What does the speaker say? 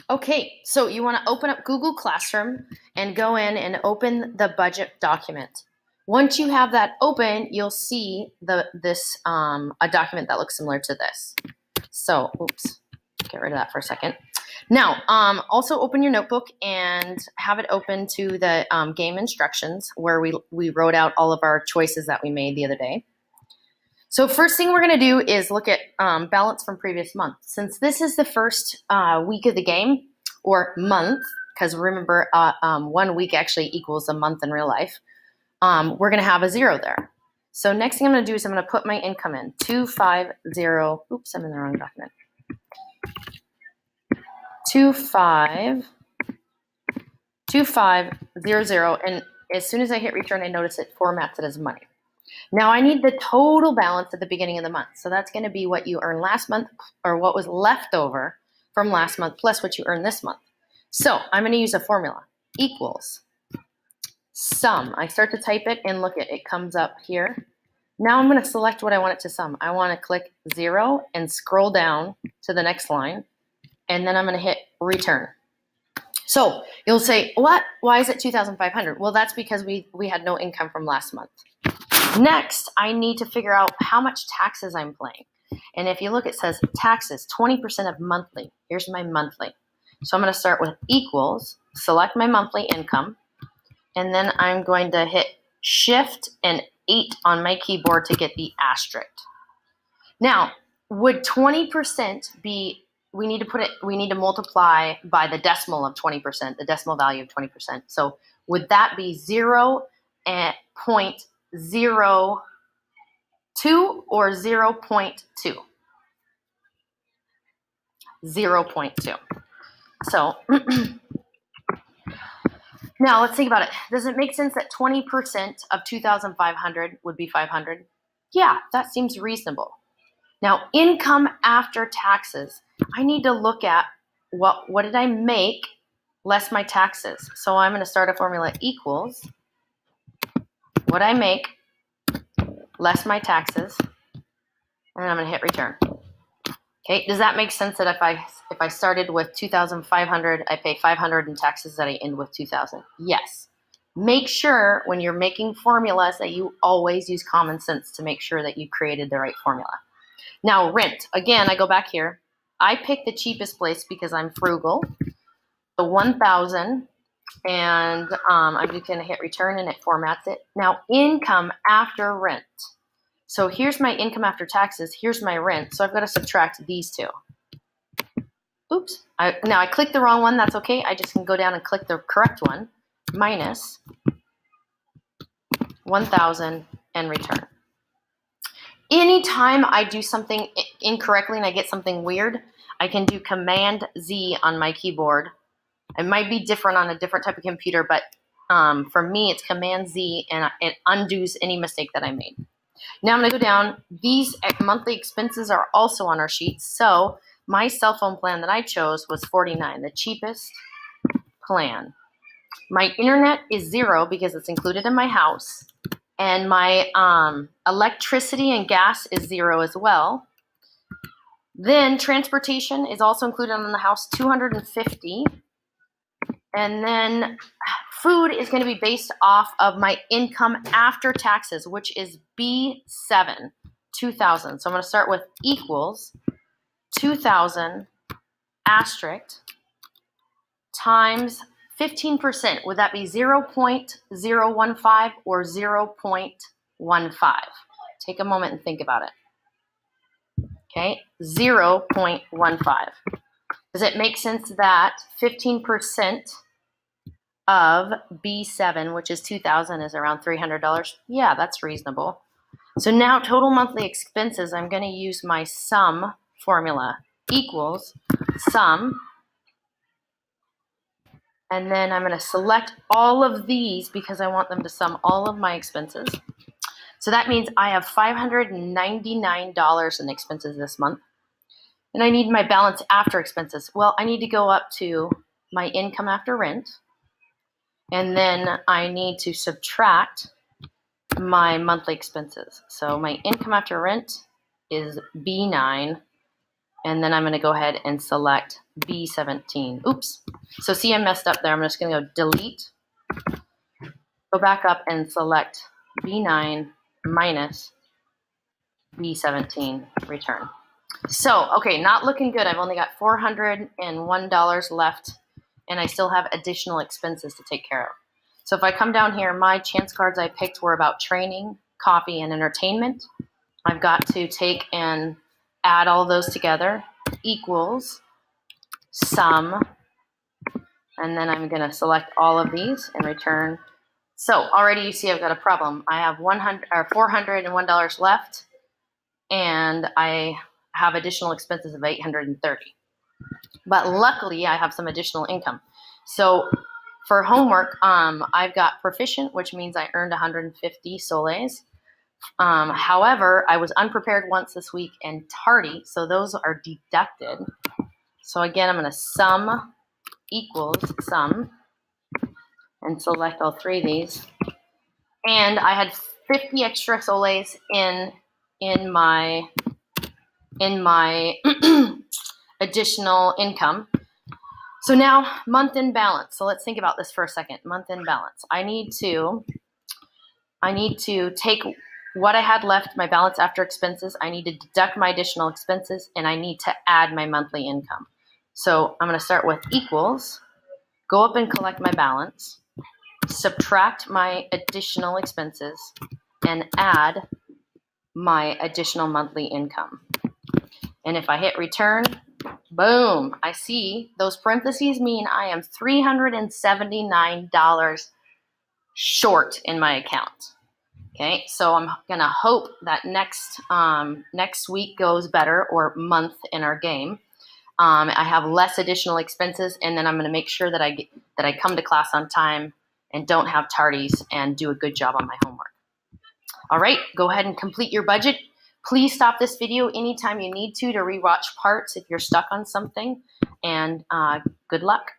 Okay, so you want to open up Google Classroom and go in and open the budget document. Once you have that open, you'll see a document that looks similar to this. So, oops, get rid of that for a second. Now, also open your notebook and have it open to the game instructions where we wrote out all of our choices that we made the other day. So first thing we're going to do is look at balance from previous month. Since this is the first week of the game, or month, because remember 1 week actually equals a month in real life, we're going to have a 0 there. So next thing I'm going to do is I'm going to put my income in, 250, oops, I'm in the wrong document. 2500, and as soon as I hit return, I notice it formats it as money. Now I need the total balance at the beginning of the month. So that's going to be what you earned last month, or what was left over from last month plus what you earned this month. So I'm going to use a formula, equals sum. I start to type it and look at it comes up here. Now I'm going to select what I want it to sum. I want to click 0 and scroll down to the next line, and then I'm going to hit return. So you'll say, what? Why is it 2,500? Well, that's because we had no income from last month. Next, I need to figure out how much taxes I'm paying. And if you look, it says taxes, 20% of monthly. Here's my monthly. So I'm going to start with equals, select my monthly income, and then I'm going to hit Shift and 8 on my keyboard to get the asterisk. Now, would 20% be, we need to multiply by the decimal of 20%, the decimal value of 20%. So would that be 0.02 or 0.2? 0.2. So now let's think about it. Does it make sense that 20% of 2,500 would be 500? Yeah, that seems reasonable. Now, income after taxes. I need to look at what did I make less my taxes. So I'm going to start a formula equals what I make less my taxes, and I'm going to hit return. Okay, does that make sense that if I started with 2,500, I pay 500 in taxes, that I end with 2,000? Yes. Make sure when you're making formulas that you always use common sense to make sure that you created the right formula. Now, rent. Again, I go back here. I pick the cheapest place because I'm frugal. So 1,000, and I'm just going to hit return, and it formats it. Now, income after rent. So here's my income after taxes. Here's my rent. So I've got to subtract these two. Oops. Now I clicked the wrong one. That's okay. I just can go down and click the correct one. Minus 1,000 and return. Anytime I do something incorrectly and I get something weird, I can do Command Z on my keyboard. It might be different on a different type of computer, but for me, it's Command Z, and it undoes any mistake that I made. Now I'm going to go down. These monthly expenses are also on our sheet. So my cell phone plan that I chose was $49, the cheapest plan. My internet is 0 because it's included in my house. And my electricity and gas is 0 as well. Then transportation is also included in the house, $250. And then food is going to be based off of my income after taxes, which is B7, 2,000. So I'm going to start with equals 2,000 asterisk times 15%. Would that be 0.015 or 0.15? Take a moment and think about it. Okay, 0.15. Does it make sense that 15% of B7, which is 2,000, is around $300? Yeah, that's reasonable. So now total monthly expenses, I'm going to use my sum formula, equals sum, and then I'm going to select all of these because I want them to sum all of my expenses. So that means I have $599 in expenses this month. And I need my balance after expenses. Well, I need to go up to my income after rent, and then I need to subtract my monthly expenses. So my income after rent is B9, And then I'm going to go ahead and select B17. Oops. So see, I messed up there. I'm just going to go delete, go back up and select B9 minus B17, return. So, okay, not looking good. I've only got $401 left, and I still have additional expenses to take care of. So if I come down here, my chance cards I picked were about training, coffee, and entertainment. I've got to take and add all those together, equals sum, and then I'm going to select all of these and return. So already you see I've got a problem. I have $401 left, and I have additional expenses of $830. But luckily, I have some additional income. So for homework, I've got proficient, which means I earned 150 soles. However, I was unprepared once this week and tardy, so those are deducted. So again, I'm going to sum equals sum and select all three of these. And I had 50 extra soles in my additional income. So now month-end balance. So let's think about this for a second. Month-end balance. I need to take what I had left, my balance after expenses. I need to deduct my additional expenses, and I need to add my monthly income. So I'm going to start with equals, go up and collect my balance, subtract my additional expenses, and add my additional monthly income. And if I hit return, boom, I see those parentheses mean I am $379 short in my account. Okay, so I'm gonna hope that next week goes better, or month in our game. I have less additional expenses, and then I'm gonna make sure that I come to class on time and don't have tardies and do a good job on my homework. All right, go ahead and complete your budget. Please stop this video anytime you need to rewatch parts if you're stuck on something, and good luck.